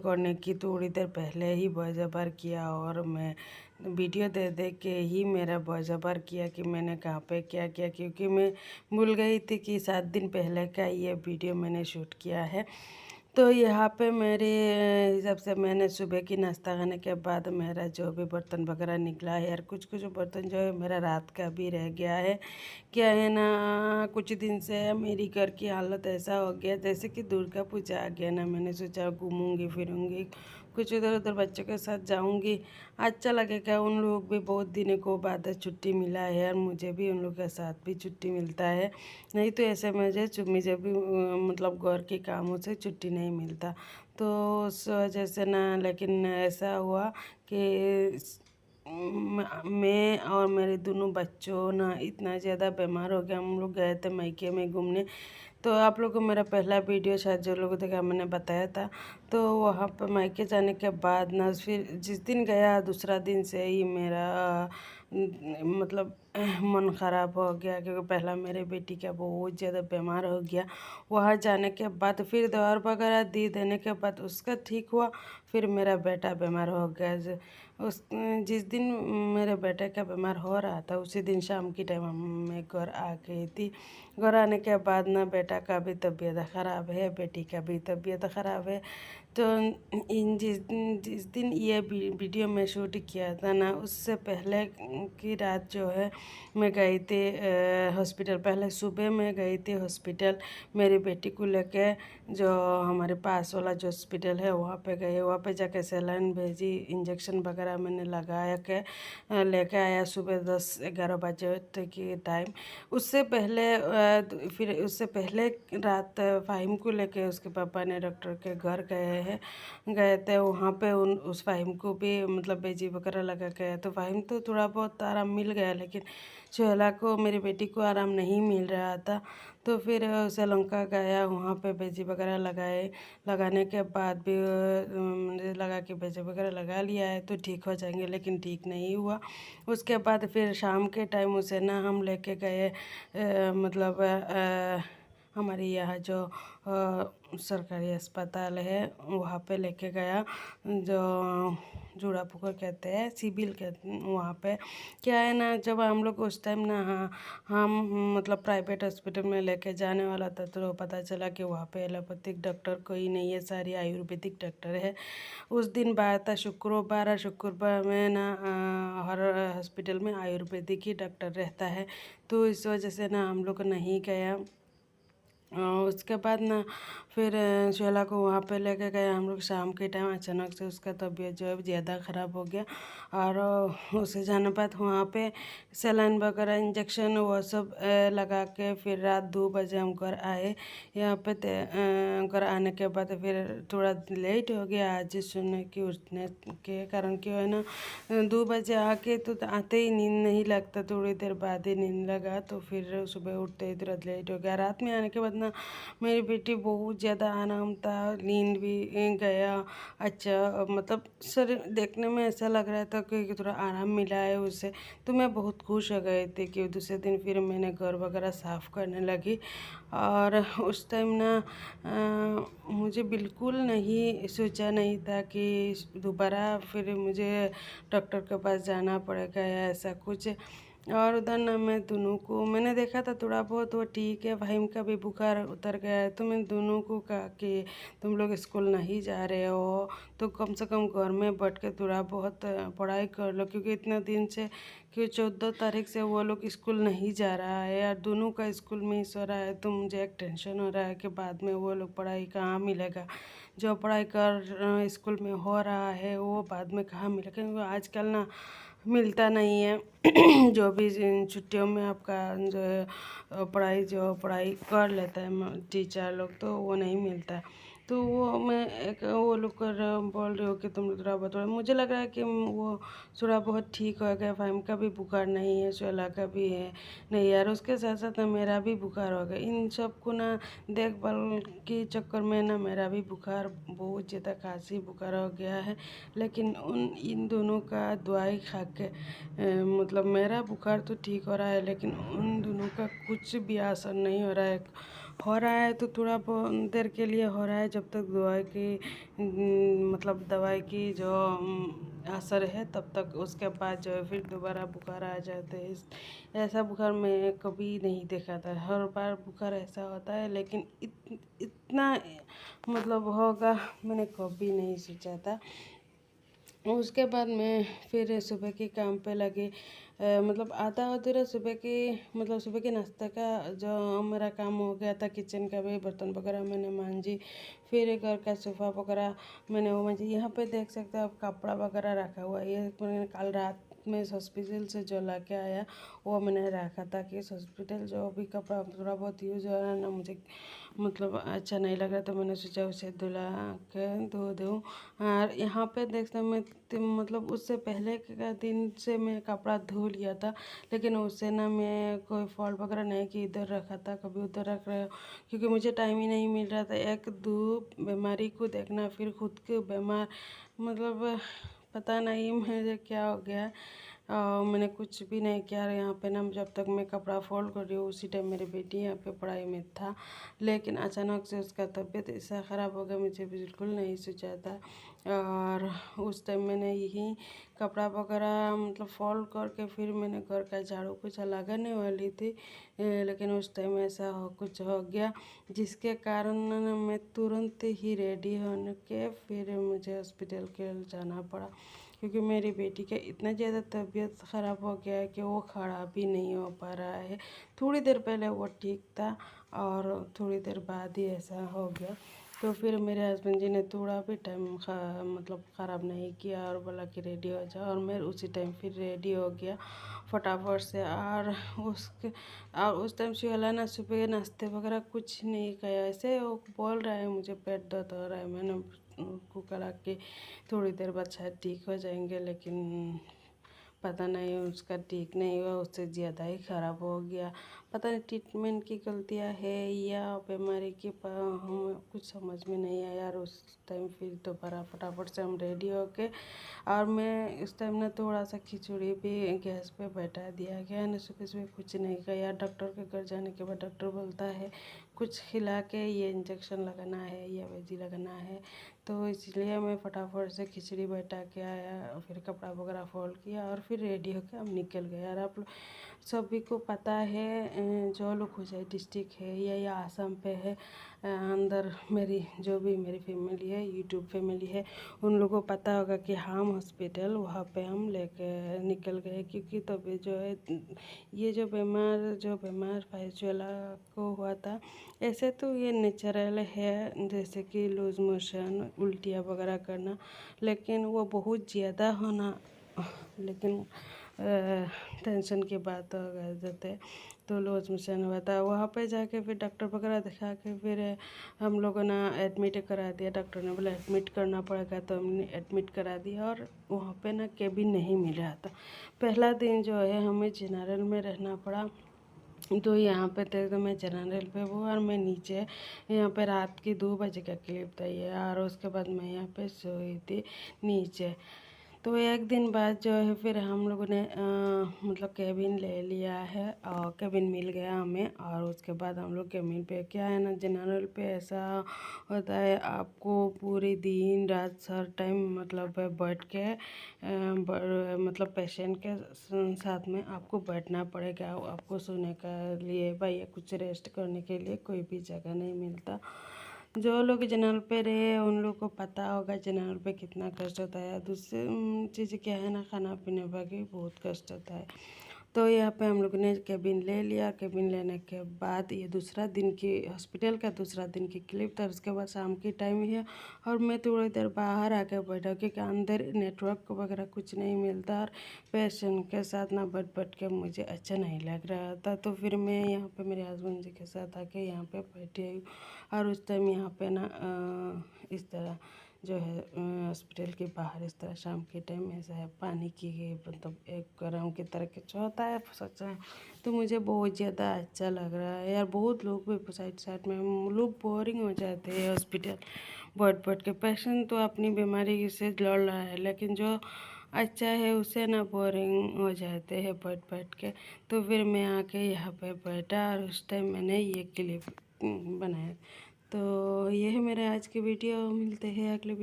करने की थोड़ी देर पहले ही वॉइस ओवर किया और मैं वीडियो दे दे के ही मेरा वॉइस ओवर किया कि मैंने कहाँ पे क्या किया, क्योंकि मैं भूल गई थी कि 7 दिन पहले का ये वीडियो मैंने शूट किया है। तो यहाँ पे मेरे हिसाब से मैंने सुबह की नाश्ता खाने के बाद मेरा जो भी बर्तन वगैरह निकला है, यार कुछ कुछ बर्तन जो है मेरा रात का भी रह गया है। क्या है ना, कुछ दिन से मेरी घर की हालत ऐसा हो गया जैसे कि दुर्गा पूजा आ गया ना, मैंने सोचा घूमूंगी फिरूंगी, कुछ इधर उधर बच्चों के साथ जाऊंगी, अच्छा लगेगा। उन लोग भी बहुत दिनों को बाद छुट्टी मिला है और मुझे भी उन लोग के साथ भी छुट्टी मिलता है, नहीं तो ऐसे मुझे भी मतलब घर के कामों से छुट्टी नहीं मिलता। तो उस वजह से ना, लेकिन ऐसा हुआ कि मैं और मेरे दोनों बच्चों ना इतना ज़्यादा बीमार हो गया। हम लोग गए थे मायके में घूमने, तो आप लोगों को मेरा पहला वीडियो शायद जो लोगों देखा मैंने बताया था। तो वहाँ पर मायके जाने के बाद ना, फिर जिस दिन गया दूसरा दिन से ही मेरा मतलब मन ख़राब हो गया, क्योंकि पहला मेरे बेटी का बहुत ज़्यादा बीमार हो गया। वहाँ जाने के बाद फिर दवा वगैरह दी, देने के बाद उसका ठीक हुआ, फिर मेरा बेटा बीमार हो गया। उस जिस दिन मेरे बेटे का बीमार हो रहा था उसी दिन शाम की टाइम मैं घर आ गई थी। घर आने के बाद ना बेटा का भी तबीयत ख़राब है, बेटी का भी तबीयत ख़राब है। तो इन जिस दिन ये वीडियो में शूट किया था ना, उससे पहले की रात जो है मैं गई थी हॉस्पिटल। पहले सुबह मैं गई थी हॉस्पिटल मेरी बेटी को लेके, जो हमारे पास वाला जो हॉस्पिटल है वहाँ पे गए। वहाँ पे जाके सैलाइन भेजी, इंजेक्शन वगैरह मैंने लगाया के लेके आया सुबह 10-11 बजे तक की टाइम। उससे पहले फिर उससे पहले रात फ़ाहिम को लेके उसके पापा ने डॉक्टर के घर गए थे। वहाँ पे उस फ़ाहिम को भी मतलब बेजी वगैरह लगा के, तो फ़ाहिम तो थोड़ा बहुत आराम मिल गया, लेकिन सुहेला को, मेरी बेटी को आराम नहीं मिल रहा था। तो फिर श्रीलंका गया, वहाँ पे बेजी वगैरह लगाने के बाद भी मुझे लगा कि बेजी वगैरह लगा लिया है तो ठीक हो जाएंगे, लेकिन ठीक नहीं हुआ। उसके बाद फिर शाम के टाइम उसे ना हम लेके गए मतलब हमारे यहाँ जो सरकारी अस्पताल है वहाँ पे लेके गया, जो जूड़ा पुकुर कहते हैं, सिविल कहते हैं वहाँ पे। क्या है ना, जब हम लोग उस टाइम ना, हाँ हम मतलब प्राइवेट हॉस्पिटल में लेके जाने वाला था, तो पता चला कि वहाँ पे एलोपैथिक डॉक्टर कोई नहीं है, सारी आयुर्वेदिक डॉक्टर है। उस दिन बात था शुक्रवार, और शुक्रवार में ना हर हॉस्पिटल में आयुर्वेदिक ही डॉक्टर रहता है, तो इस वजह से ना हम लोग नहीं गया। उसके बाद ना फिर शोला को वहाँ पे लेके गए हम लोग शाम के टाइम। अचानक से उसका तबीयत जो है ज़्यादा ख़राब हो गया, और उसे जाने बाद वहाँ पे सलाइन वगैरह इंजेक्शन वो सब लगा के फिर रात 2 बजे हम घर आए। यहाँ पे घर आने के बाद फिर थोड़ा लेट हो गया आज सुनने की, उठने के कारण क्यों है ना, 2 बजे आके तो आते ही नींद नहीं लगता, थोड़ी देर बाद ही नींद लगा, तो फिर सुबह उठते ही तुरंत लेट हो गया। रात में आने के बाद ना मेरी बेटी बहुत ज़्यादा आराम था, नींद भी गया। अच्छा मतलब शरीर देखने में ऐसा लग रहा था कि थोड़ा आराम मिला है उसे, तो मैं बहुत खुश हो गई थी कि दूसरे दिन फिर मैंने घर वगैरह साफ़ करने लगी। और उस टाइम ना मुझे बिल्कुल नहीं सोचा नहीं था कि दोबारा फिर मुझे डॉक्टर के पास जाना पड़ेगा या ऐसा कुछ। और उधर ना मैं दोनों को मैंने देखा था थोड़ा बहुत वो ठीक है, फ़हीम का भी बुखार उतर गया है, तो मैं दोनों को कहा कि तुम लोग स्कूल नहीं जा रहे हो तो कम से कम घर में बैठ के थोड़ा बहुत पढ़ाई कर लो, क्योंकि इतना दिन से कि 14 तारीख से वो लोग स्कूल नहीं जा रहा है यार, दोनों का स्कूल मिस हो रहा है। तो मुझे एक टेंशन हो रहा है कि बाद में वो लोग पढ़ाई कहाँ मिलेगा, जो पढ़ाई कर स्कूल में हो रहा है वो बाद में कहाँ मिलेगा, क्योंकि आजकल ना मिलता नहीं है। जो भी इन छुट्टियों में आपका जो है पढ़ाई कर लेता है टीचर लोग, तो वो नहीं मिलता है। तो वो मैं एक वो लोग कर बोल रहे हो कि तुम लोग थोड़ा बहुत, मुझे लग रहा है कि वो थोड़ा बहुत ठीक हो गया। फ़हीम का भी बुखार नहीं है, शोला का भी है नहीं यार, उसके साथ साथ ना मेरा भी बुखार हो गया। इन सब को ना देखभाल के चक्कर में ना मेरा भी बुखार, बहुत ज़्यादा खांसी बुखार हो गया है। लेकिन इन दोनों का दवाई खा के मतलब मेरा बुखार तो ठीक हो रहा है, लेकिन उन दोनों का कुछ भी असर नहीं हो रहा है। हो रहा है तो थोड़ा देर के लिए हो रहा है, जब तक दवाई की मतलब दवाई की जो असर है तब तक। उसके बाद जो है फिर दोबारा बुखार आ जाते हैं। ऐसा बुखार मैं कभी नहीं देखा था, हर बार बुखार ऐसा होता है, लेकिन इतना मतलब होगा मैंने कभी नहीं सोचा था। उसके बाद मैं फिर सुबह के काम पे लगी। मतलब आधा अधूरा सुबह की मतलब सुबह के नाश्ते का जो मेरा काम हो गया था, किचन का भी बर्तन वगैरह मैंने मांजी, फिर घर का सोफ़ा वगैरह मैंने वो मांजी। यहाँ पे देख सकते हो आप कपड़ा वगैरह रखा हुआ है, ये मैंने कल रात में हॉस्पिटल से जो ला के आया वो मैंने रखा था कि हॉस्पिटल जो भी कपड़ा थोड़ा बहुत यूज हो रहा है ना, मुझे मतलब अच्छा नहीं लग रहा, तो मैंने सोचा उसे धुला के धो दूँ। और यहाँ पे देखते मैं मतलब उससे पहले का दिन से मैं कपड़ा धो लिया था, लेकिन उससे ना मैं कोई फॉल्ट वगैरह नहीं कि इधर रखा था कभी उधर रख रहे हो, क्योंकि मुझे टाइम ही नहीं मिल रहा था। एक दो बीमारी को देखना, फिर खुद के बीमार मतलब पता नहीं मुझे क्या हो गया। मैंने कुछ भी नहीं किया यहाँ पे ना। जब तक मैं कपड़ा फोल्ड कर रही हूँ उसी टाइम मेरी बेटी यहाँ पे पढ़ाई में था, लेकिन अचानक से उसका तबीयत ऐसा ख़राब हो गया, मुझे बिल्कुल नहीं सोचा था। और उस टाइम मैंने यही कपड़ा वगैरह मतलब फोल्ड करके फिर मैंने घर का झाड़ू पोछा लगाने वाली थी, लेकिन उस टाइम ऐसा कुछ हो गया, जिसके कारण ना मैं तुरंत ही रेडी होने के फिर मुझे हॉस्पिटल के जाना पड़ा, क्योंकि मेरी बेटी का इतना ज़्यादा तबीयत ख़राब हो गया है कि वो खड़ा भी नहीं हो पा रहा है। थोड़ी देर पहले वो ठीक था और थोड़ी देर बाद ही ऐसा हो गया। तो फिर मेरे हस्बैंड जी ने थोड़ा भी टाइम मतलब ख़राब नहीं किया और बोला कि रेडी हो जाओ, और मैं उसी टाइम फिर रेडी हो गया फटाफट से। और उस टाइम से वाला ना सुबह नाश्ते वगैरह कुछ नहीं खाया, ऐसे वो बोल रहा है मुझे पेट दर्द हो रहा है। मैंने उनको कहा कि थोड़ी देर बाद शायद ठीक हो जाएंगे, लेकिन पता नहीं उसका ठीक नहीं हुआ, उससे ज़्यादा ही ख़राब हो गया। पता नहीं ट्रीटमेंट की गलतियाँ है या बीमारी की हमें कुछ समझ में नहीं आया। और उस टाइम फिर दोबारा फटाफट से हम रेडी हो के, और मैं इस टाइम ना थोड़ा सा खिचड़ी भी गैस पे बैठा दिया गया ना। सुबह सुबह कुछ नहीं खाया। डॉक्टर के घर जाने के बाद डॉक्टर बोलता है कुछ खिला के ये इंजेक्शन लगाना है या वेजी लगाना है, तो इसलिए मैं फटाफट से खिचड़ी बैठा के आया, फिर कपड़ा वगैरह फोल्ड किया और फिर रेडी होकर हम निकल गए। और आप सभी को पता है जो लोग खुजाई डिस्ट्रिक्ट है या आसाम पे है, अंदर मेरी फैमिली है, यूट्यूब फैमिली है, उन लोगों को पता होगा कि हम हॉस्पिटल वहाँ पे हम लेके निकल गए, क्योंकि तभी जो है ये जो बीमार फाइजुअला को हुआ था, ऐसे तो ये नेचुरल है जैसे कि लूज मोशन उल्टियाँ वगैरह करना, लेकिन वो बहुत ज़्यादा होना, लेकिन टेंशन की बात हो गए जाते, तो लूज मोशन हुआ था। वहाँ पे जाके फिर डॉक्टर वगैरह दिखा के फिर हम लोगों ने एडमिट करा दिया। डॉक्टर ने बोला एडमिट करना पड़ेगा, तो हमने एडमिट करा दिया। और वहाँ पे ना केबिन नहीं मिल रहा था। पहला दिन जो है हमें जनरल में रहना पड़ा, तो यहाँ पे थे तो मैं जनरल पे हूँ और मैं नीचे, यहाँ पे रात की 2 बजे का क्लिप था ये। और उसके बाद मैं यहाँ पे सोई थी नीचे। तो एक दिन बाद जो है फिर हम लोगों ने मतलब केबिन ले लिया है और केबिन मिल गया हमें। और उसके बाद हम लोग केबिन पे, क्या है ना जनरल पे ऐसा होता है, आपको पूरी दिन रात हर टाइम मतलब बैठ के मतलब पेशेंट के साथ में आपको बैठना पड़ेगा। आपको सोने का लिए भाई या कुछ रेस्ट करने के लिए कोई भी जगह नहीं मिलता। जो लोग जनरल पे रहे उन लोग को पता होगा जनरल पे कितना कष्ट होता है। दूसरी चीज़ क्या है ना, खाना पीने का भी बहुत कष्ट होता है। तो यहाँ पे हम लोग ने केबिन ले लिया। केबिन लेने के बाद ये दूसरा दिन की हॉस्पिटल का दूसरा दिन की क्लिप था। उसके बाद शाम की टाइम है और मैं थोड़ी देर बाहर आके बैठा, क्योंकि अंदर नेटवर्क वगैरह कुछ नहीं मिलता और पेशेंट के साथ ना बैठ के मुझे अच्छा नहीं लग रहा था। तो फिर मैं यहाँ पे मेरे हस्बैंड जी के साथ आके यहाँ पे बैठी हुई। और उस टाइम यहाँ पे ना इस तरह जो है हॉस्पिटल के बाहर इस तरह शाम के टाइम ऐसा है, पानी की मतलब एक ग्राउंड की तरह कुछ होता है सच है। तो मुझे बहुत ज़्यादा अच्छा लग रहा है यार। बहुत लोग भी साइड साइड में लोग बोरिंग हो जाते हैं हॉस्पिटल बैठ के। पेशेंट तो अपनी बीमारी से लड़ रहा है, लेकिन जो अच्छा है उसे ना बोरिंग हो जाते हैं बैठ के। तो फिर मैं आके यहाँ पे बैठा और उस टाइम मैंने ये क्लिप बनाया। तो ये है मेरे आज की वीडियो, मिलते हैं अगले वीडियो।